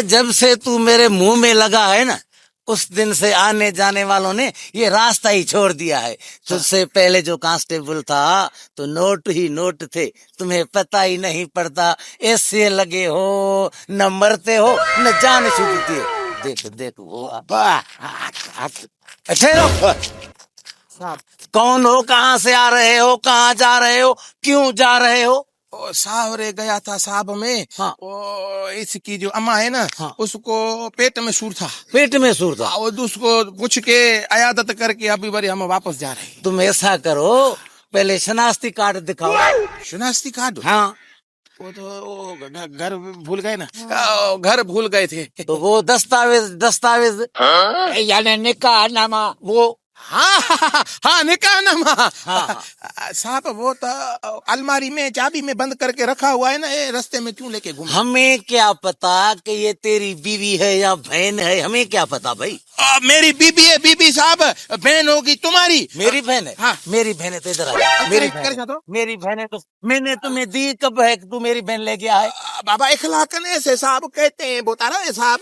जब से तू मेरे मुंह में लगा है ना, उस दिन से आने जाने वालों ने ये रास्ता ही छोड़ दिया है। तुझसे पहले जो कांस्टेबल था तो नोट ही नोट थे, तुम्हें पता ही नहीं पड़ता। ऐसे लगे हो न मरते हो न जान छूटती है। देख देख वो ठहरो। साहब कौन हो, कहाँ से आ रहे हो, कहाँ जा रहे हो, क्यों जा रहे हो? ओ साहब रे गया था साहब में। हाँ। ओ इसकी जो अम्मा है ना, हाँ। उसको पेट में सूर था। पेट में सूर था? और उसको पूछ के अयादत करके अभी बारी हम वापस जा रहे हैं। तुम ऐसा करो, पहले शनाख्ती कार्ड दिखाओ। शनाख्ती कार्ड? हाँ। वो तो घर भूल गए ना। घर भूल गए थे। तो वो दस्तावेज यानी निकाह नामा, वो हाँ हाँ निकाहनामा। हाँ। साहब वो तो अलमारी में चाबी में बंद करके रखा हुआ है ना, ये रास्ते में क्यों लेके घूम? हमें क्या पता कि ये तेरी बीवी है या बहन है, हमें क्या पता भाई। मेरी बीबी है। बीबी साहब बहन होगी तुम्हारी। मेरी बहन है? हाँ। मेरी बहन है तो इधर आ। मेरी कर बहन, तो मेरी बहन है तो मैंने तुम्हें दी कब है कि तू मेरी बहन ले गया है? बाबा इखलाकने से साहब कहते हैं, बता रहा है साहब।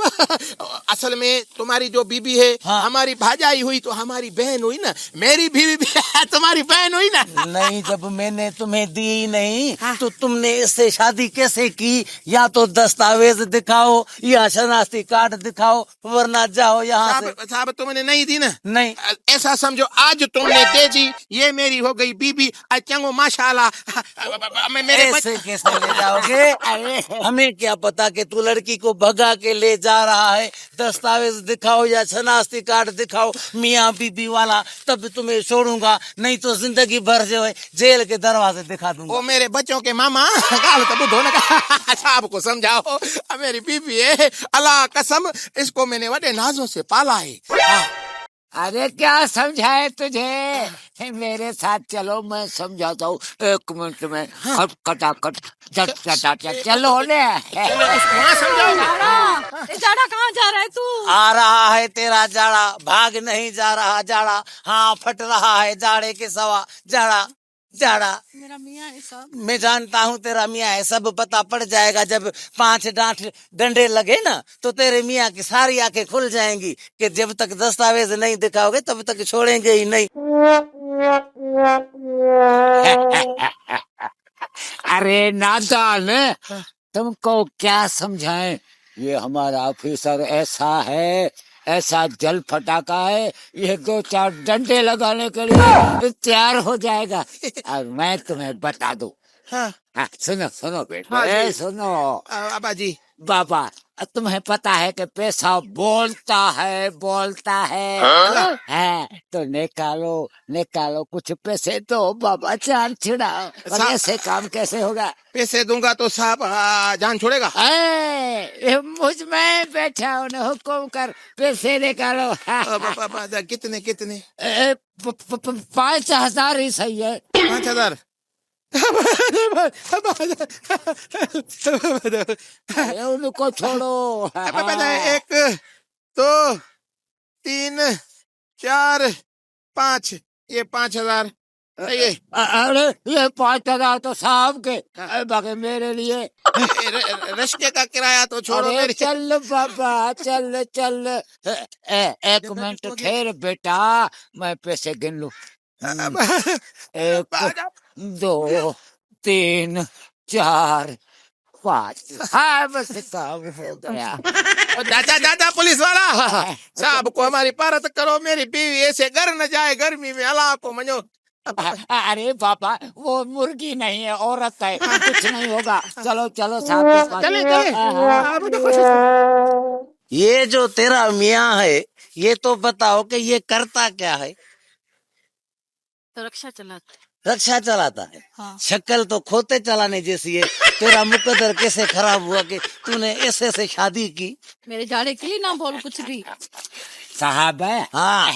असल में तुम्हारी जो बीबी है, हाँ। हमारी भाजाई हुई तो हमारी बहन हुई ना। मेरी बीवी भी तुम्हारी बहन हुई ना। नहीं, जब मैंने तुम्हें दी ही नहीं हाँ। तो तुमने इससे शादी कैसे की? या तो दस्तावेज दिखाओ या शनाख्ती कार्ड दिखाओ, वरना जाओ यहाँ से। साहब तुमने नहीं दी ना? नहीं। ऐसा समझो आज तुमने दे दी, ये मेरी हो गई बीबी। चंगो माशाल्लाह। मेरे ऐसे कैसे ले जाओगे? अरे हमें क्या पता कि तू लड़की को भगा के ले जा रहा है। दस्तावेज दिखाओ या शनाख्ती कार्ड दिखाओ मियाँ बीबी वाला, तब तुम्हें छोड़ूंगा, नहीं तो जिंदगी भर जो है जेल के दरवाजे दिखा दूंगा। वो मेरे बच्चों के मामा गाल तब धोने का साहब को समझाओ। मेरी बीबी है, अल्लाह कसम इसको मैंने बड़े नाजों से पाला है। अरे क्या समझाए तुझे? मेरे साथ चलो, मैं समझाता हूँ 1 मिनट में। खटाखट चलो ने। वहाँ समझाओ। जाड़ा कहाँ जा रहा है तू? आ रहा है तेरा जाड़ा, भाग नहीं जा रहा जाड़ा। हाँ, फट रहा है जाड़े के सवा जाड़ा जाड़ा। मेरा मियाँ है साहब। मैं जानता हूँ तेरा मियाँ है, सब पता पड़ जाएगा। जब 5 डांट डंडे लगे ना तो तेरे मियाँ की सारी आंखें खुल जाएंगी कि जब तक दस्तावेज नहीं दिखाओगे तब तक छोड़ेंगे ही नहीं। अरे नादान, तुमको क्या समझाएं? ये हमारा ऑफिसर ऐसा है, ऐसा जल फटाका है, ये 2-4 डंडे लगाने के लिए तैयार हो जाएगा। और मैं तुम्हें बता दूं। हाँ। सुनो सुनो बेटा। हाँ जी। सुनो बाबा जी। बाबा, तुम्हें पता है कि पैसा बोलता है, बोलता है। हाँ, तो निकालो निकालो कुछ पैसे दो बाबा, जान छिड़ाओ। और ऐसे काम कैसे होगा? पैसे दूंगा तो साहब जान छोड़ेगा? मुझ में बैठा उन्हें हुक्म कर, पैसे निकालो। कितने कितने? 5,000 ही सही है। 5,000? उनको छोड़ो। 1 2 3 4 5, ये 5,000। अरे ये 5,000 तो साहब के, बाकी मेरे लिए। रिश्ते का किराया तो छोड़ो। अरे चल बाबा, चल चल। 1 मिनट ठहर बेटा, मैं पैसे गिन लूं। 1 2 3 4 5। हाँ बस काम हो गया। दादा दादा पुलिस वाला साहब को हमारी पारत करो, मेरी बीवी ऐसे घर न जाए गर्मी में, अल्लाह को मनो। अरे पापा, वो मुर्गी नहीं है, औरत है, कुछ नहीं होगा। चलो चलो साहब के पास। चले चले। ये जो तेरा मियाँ है, ये तो बताओ कि ये करता क्या है? तो रक्षा चलाता है। रक्षा चलाता है? हाँ। शक्ल तो खोते चलाने जैसी है। तेरा मुकद्दर कैसे खराब हुआ कि तूने ऐसे से शादी की? मेरे जाड़े के लिए ना बोल कुछ भी। साहब है। हाँ।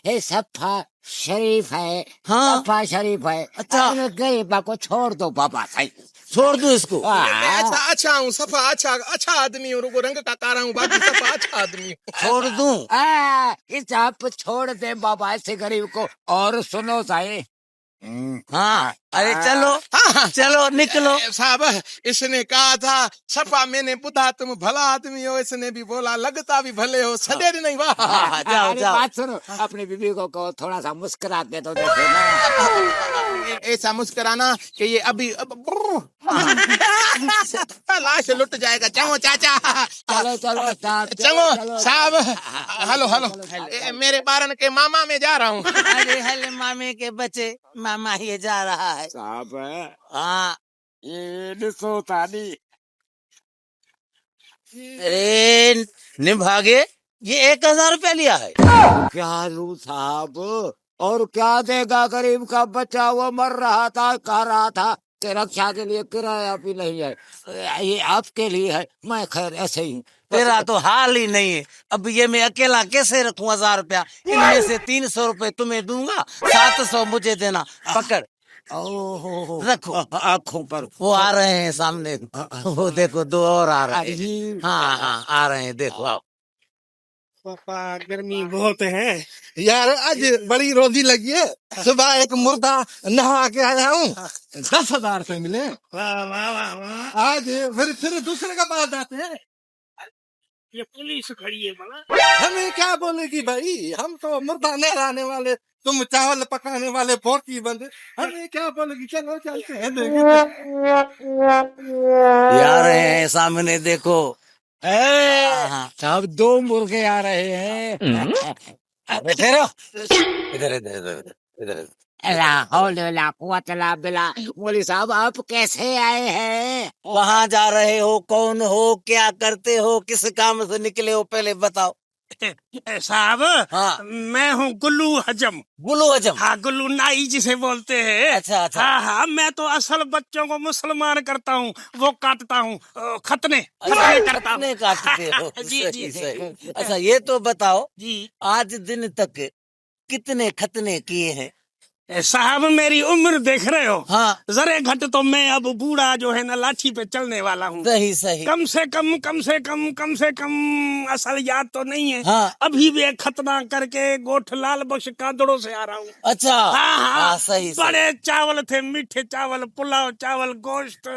ये सफा शरीफ है। हाँ। सफा शरीफ है। अच्छा। गरीबा को छोड़ दो बाबा, सही छोड़ दो इसको। मैं अच्छा हूँ, सफा अच्छा आदमी हूँ, रंग का कारा हूँ, बाकी सफा अच्छा आदमी हूँ। छोड़ दूं? इस आप छोड़ दे बाबा ऐसे गरीब को। और सुनो साई, हाँ अरे चलो हाँ चलो निकलो। साहब इसने कहा था सपा मैंने बुधा तुम भला आदमी हो, इसने भी बोला लगता भी भले हो, सडेर नहीं वाह। हाँ, जाओ अरे जाओ। बात सुनो, अपनी बीवी को कहो थोड़ा सा मुस्कुरा के तो देखो ना। ऐसा मुस्कुराना कि ये अभी लाश लुट जाएगा। चलो चाचा, चलो चलो साहब, चलो साहब। हेलो हेलो, मेरे बारन के मामा में जा रहा हूँ। अरे हले मामे के बच्चे, मामा ये जा रहा है। साहब हाँ ये ॾिसो तानी। अरे निभागे, ये 1000 रुपया लिया है। क्या लूं साहब, और क्या देगा? गरीब का बच्चा वो मर रहा था, कह रहा था कि रक्षा के लिए किराया भी नहीं है, ये आपके लिए है। मैं खैर ऐसे ही हूँ। तेरा तो हाल ही नहीं है। अब ये मैं अकेला कैसे रखूं 1000 रुपया? इनमें से 300 रुपए तुम्हें दूंगा, 700 मुझे देना। पकड़ ओहो, रखो। आंखों पर वो आ रहे हैं सामने, वो देखो 2 और आ रहे हैं। अरे, हाँ हाँ आ रहे हैं, देखो आओ। पापा गर्मी बहुत है यार, आज बड़ी रोजी लगी है। सुबह एक मुर्दा नहा के आया हूँ, 10,000 रुपए मिले। वाह वाह वाह वाह, आज फिर दूसरे का पास जाते हैं। ये पुलिस खड़ी है भला। हमें क्या बोलेगी भाई, हम तो मुर्दा नहलाने वाले, तुम चावल पकाने वाले पोटी बंद। हमें क्या बोलेगी, चलो चलते हैं देखें। ये आ रहे हैं सामने, देखो। हाँ साहब 2 मुर्गे आ रहे हैं। बैठे रहो। इधर इधर इधर इधर। मौलवी साहब आप कैसे आए हैं? कहाँ जा रहे हो, कौन हो, क्या करते हो, किस काम से निकले हो, पहले बताओ। साहब हाँ। मैं हूँ गुल्लू हजम। गुल्लू हजम। हाँ गुल्लू नाई जिसे बोलते हैं। अच्छा अच्छा। हाँ हाँ, मैं तो असल बच्चों को मुसलमान करता हूँ, वो काटता हूँ, खतने अच्छा, करता हूँ। खतने काटते हो। जी सही, जी सही। अच्छा ये तो बताओ, जी आज दिन तक कितने खतने किए हैं? साहब मेरी उम्र देख रहे हो, हाँ जरे घट तो मैं अब बूढ़ा जो है ना लाठी पे चलने वाला हूँ। सही सही। कम से कम असल याद तो नहीं है। हाँ अभी भी एक खतना करके गोठ लाल बख्श कादड़ों से आ रहा हूँ। अच्छा। हाँ हाँ, सही सही। बड़े चावल थे, मीठे चावल, पुलाव चावल, गोश्त,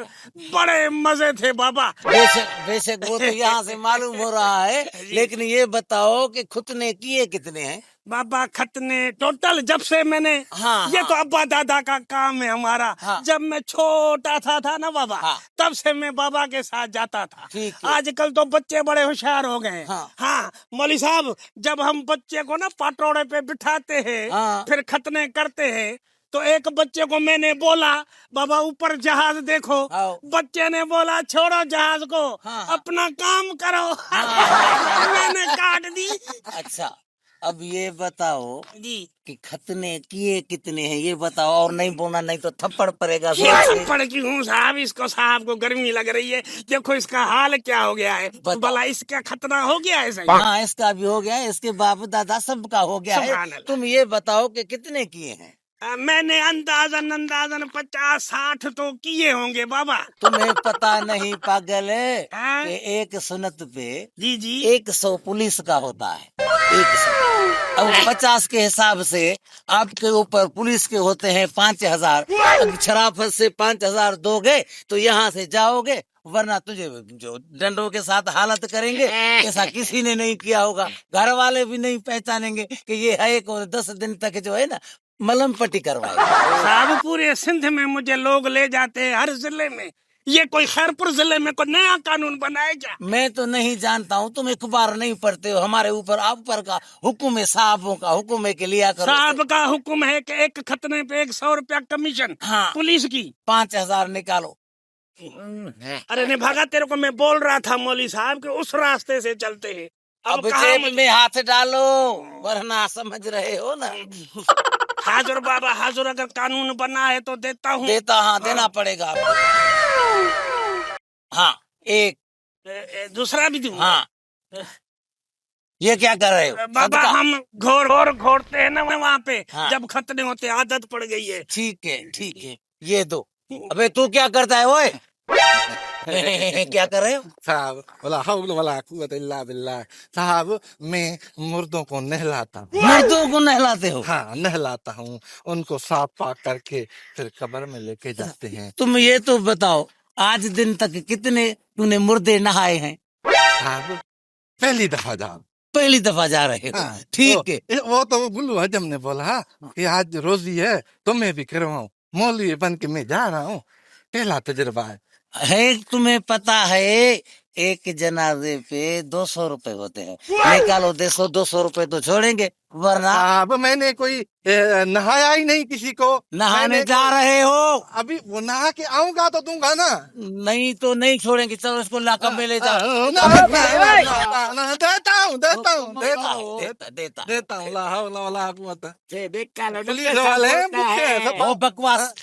बड़े मजे थे बाबा। बेशक बेशक, वो तो यहाँ से मालूम हो रहा है, लेकिन ये बताओ कि खुतने किए कितने हैं? बाबा खतने टोटल जब से मैंने, हाँ, ये हाँ। तो अब्बा दादा का काम है हमारा। हाँ। जब मैं छोटा था ना बाबा, हाँ। तब से मैं बाबा के साथ जाता था। ठीक है। आजकल तो बच्चे बड़े होशियार हो गए। हाँ। हाँ मौलवी साहब, जब हम बच्चे को ना पटोड़े पे बिठाते हैं, हाँ। फिर खतने करते हैं, तो एक बच्चे को मैंने बोला बाबा ऊपर जहाज देखो। आओ। बच्चे ने बोला छोड़ो जहाज को, हाँ। अपना काम करो। मैंने काट दी। अच्छा अब ये बताओ जी कि खतने किए कितने हैं, ये बताओ, और नहीं बोलना नहीं तो थप्पड़ पड़ेगा। ये थप्पड़ की हूँ साहब, इसको साहब को गर्मी लग रही है। देखो इसका हाल क्या हो गया है। बताओ। भला इसका खतरा हो गया है सही? हाँ इसका भी हो गया है, इसके बाप दादा सबका हो गया सुभान है। अल्लाह। तुम ये बताओ कि कितने किए हैं? मैंने अंदाजन 50-60 तो किए होंगे बाबा। तुम्हें पता नहीं पागल है हाँ? कि एक सुनत पे जी जी 100 पुलिस का होता है। 100। अब 50 के हिसाब से आपके ऊपर पुलिस के होते हैं 5000। अब शराफत से 5000 दोगे तो यहाँ से जाओगे, वरना तुझे जो डंडों के साथ हालत करेंगे। ऐसा किसी ने नहीं किया होगा, घर वाले भी नहीं पहचानेंगे कि ये है एक, और 10 दिन तक जो है ना मलम पट्टी करवाए। साहब पूरे सिंध में मुझे लोग ले जाते हैं, हर जिले में। ये कोई खैरपुर जिले में कोई नया कानून बनाया क्या? मैं तो नहीं जानता हूँ, तुम अखबार नहीं पढ़ते हो। हमारे ऊपर आप पर का हुक्म है, साहबों का हुक्म है कि लिया करो। साहब का हुक्म है कि एक खतने पे 100 रुपया कमीशन। हाँ। पुलिस की 5000 निकालो। अरे नहीं भागा, तेरे को मैं बोल रहा था मौलवी साहब कि उस रास्ते से चलते हैं। अब कहाँ जेब मुझे- में हाथ डालो, वरना समझ रहे हो ना। हाजुर बाबा हाजुर, अगर कानून बना है तो देता हूँ। देता, हाँ देना पड़ेगा आपको। हाँ एक। दूसरा भी दूँ? हाँ ये क्या कर रहे हो? बाबा सदका? हम घोरते हैं ना वहाँ पे। हाँ। जब खतने होते आदत पड़ गई है। ठीक है ये दो। अबे तू क्या करता है ओए? क्या कर रहे हो? साहब वला हौल वला कुव्वत इल्ला बिल्लाह। साहब मैं मुर्दों को नहलाता हूँ। मुर्दों को नहलाते हो? हाँ नहलाता हूँ, उनको साफ पाक करके फिर कब्र में लेके जाते हैं। तुम ये तो बताओ, आज दिन तक कितने तूने मुर्दे नहाए हैं? साहब पहली दफा जाओ। पहली दफा जा रहे हो? हाँ, ठीक है। वो तो गुल्लू हजम ने बोला कि आज रोजी है तो मैं भी करवाऊं, मौलवी बन के मैं जा रहा हूँ, पहला तजुर्बा है। तुम्हें पता है एक जनाजे पे 200 रुपए होते हैं, निकालो 200 रुपए तो छोड़ेंगे, वरना अब मैंने कोई नहाया ही नहीं किसी को। नहाने मैंने जा रहे हो? अभी वो नहा के आऊंगा तो दूंगा ना। नहीं तो नहीं छोड़ेंगे, चलो इसको लाकब में ले जाओ। देता हूँ देता देता हूँ, ला हौला वला कुव्वत। से देख कालो पुलिस वाले भूखे हैं, सब। ओ बकवास।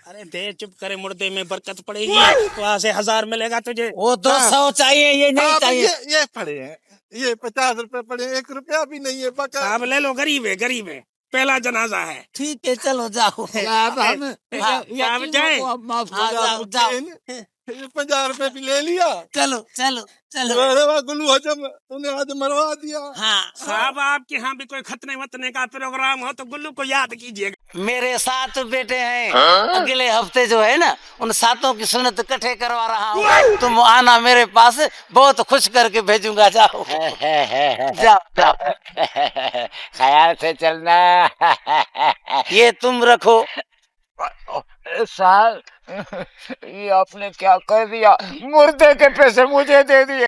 अरे दे चुप करे, मुर्दे में बरकत पड़ेगी, वहाँ से 1000 मिलेगा तुझे। वो 200 चाहिए, ये नहीं अब चाहिए। ये पड़े हैं, ये 50 रुपए पड़े, 1 रुपया भी नहीं है बका। साहब ले लो, गरीब है, गरीब है, पहला जनाजा है। ठीक है चलो जाओ। साहब हम साहब जाए। माफ हाँ, करो। जाओ जाओ, ये 50 रुपए भी ले लिया। चलो चलो चलो। अरे वाह गुल्लू हजम, तूने आज मरवा दिया। हाँ, साहब आपके यहाँ भी कोई खतने वतने का प्रोग्राम हो तो गुल्लू को याद कीजिएगा। मेरे 7 बेटे हैं, अगले हफ्ते जो है ना उन 7 की सुन्नत इकट्ठे करवा रहा हूँ, तुम आना मेरे पास, बहुत खुश करके भेजूंगा। जाओ जाओ जाओ। ख्याल से चलना। ये तुम रखो। साहब ये आपने क्या कर दिया, मुर्दे के पैसे मुझे दे दिए।